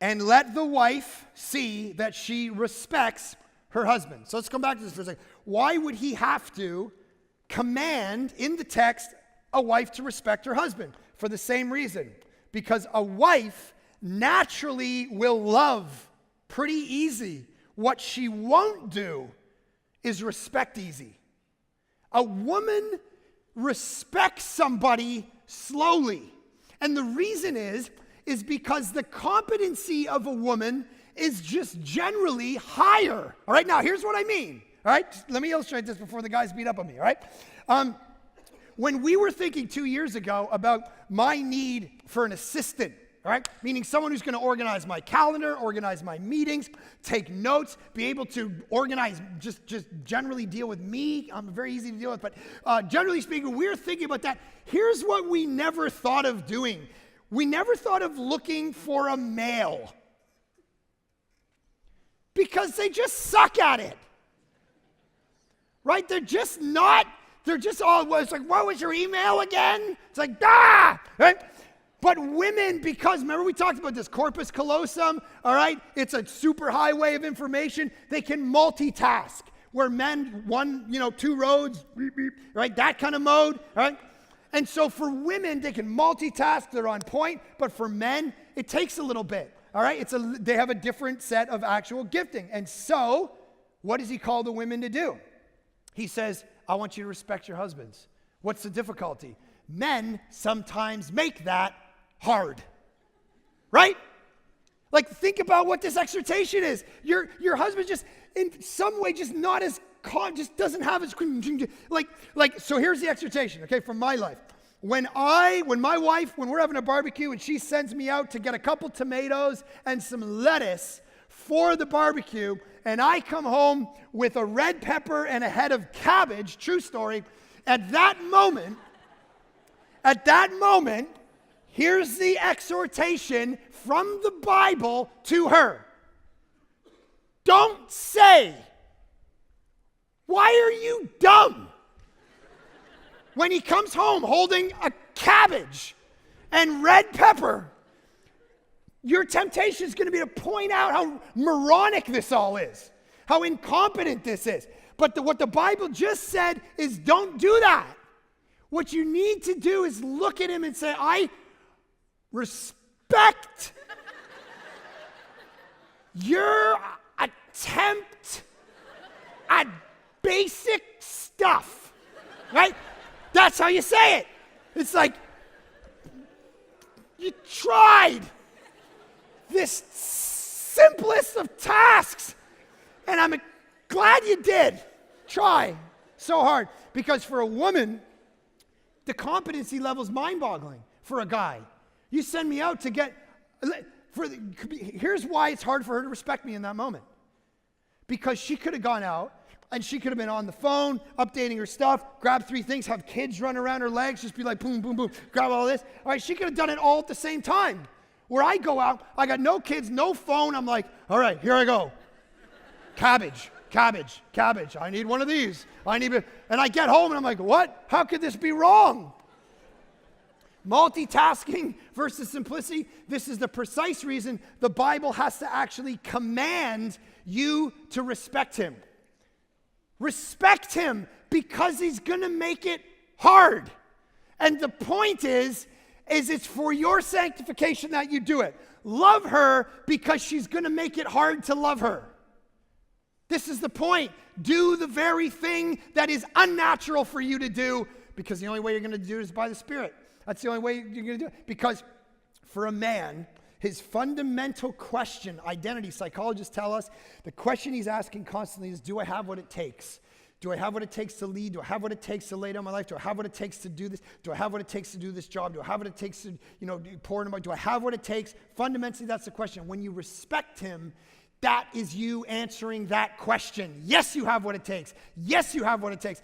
and let the wife see that she respects her husband. So let's come back to this for a second. Why would he have to command in the text a wife to respect her husband? For the same reason. Because a wife naturally will love pretty easy. What she won't do is respect easy. A woman respects somebody slowly. And the reason is because the competency of a woman is just generally higher. All right, now here's what I mean. All right, let me illustrate this before the guys beat up on me, all right? When we were thinking 2 years ago about my need for an assistant, all right, meaning someone who's going to organize my calendar, organize my meetings, take notes, be able to organize, just generally deal with me. I'm very easy to deal with, but generally speaking, we were thinking about that. Here's what we never thought of doing. We never thought of looking for a male because they just suck at it, right? They're just, it's like, what was your email again? It's like, right? But women, because remember we talked about this corpus callosum, all right? It's a super highway of information. They can multitask. Where men, 2 roads, right? That kind of mode, right? And so for women, they can multitask. They're on point. But for men, it takes a little bit, all right? They have a different set of actual gifting. And so what does he call the women to do? He says, I want you to respect your husbands. What's the difficulty? Men sometimes make that hard, right? Like, think about what this exhortation is. Your husband just, in some way, just not as calm, just doesn't have as, so here's the exhortation, okay, from my life. When my wife, when we're having a barbecue and she sends me out to get a couple tomatoes and some lettuce for the barbecue, and I come home with a red pepper and a head of cabbage, true story, at that moment, here's the exhortation from the Bible to her. Don't say, why are you dumb? When he comes home holding a cabbage and red pepper, your temptation is going to be to point out how moronic this all is, how incompetent this is. But what the Bible just said is don't do that. What you need to do is look at him and say, I respect your attempt at basic stuff, right? That's how you say it. It's like, you tried this simplest of tasks, and I'm glad you did try so hard. Because for a woman, the competency level is mind-boggling. For a guy, you send me out to get, here's why it's hard for her to respect me in that moment. Because she could have gone out, and she could have been on the phone, updating her stuff, grab 3 things, have kids run around her legs, just be like, boom, boom, boom, grab all this. All right, she could have done it all at the same time. Where I go out, I got no kids, no phone. I'm like, all right, here I go. Cabbage. I need one of these. And I get home, and I'm like, what? How could this be wrong? Multitasking versus simplicity. This is the precise reason the Bible has to actually command you to respect him. Respect him because he's going to make it hard. And the point is it's for your sanctification that you do it. Love her because she's going to make it hard to love her. This is the point. Do the very thing that is unnatural for you to do, because the only way you're going to do it is by the Spirit. That's the only way you're going to do it. Because for a man, his fundamental question, identity, psychologists tell us, the question he's asking constantly is, do I have what it takes? Do I have what it takes to lead? Do I have what it takes to lay down my life? Do I have what it takes to do this? Do I have what it takes to do this job? Do I have what it takes to, pour into my, do I have what it takes? Fundamentally, that's the question. When you respect him, that is you answering that question. Yes, you have what it takes. Yes, you have what it takes.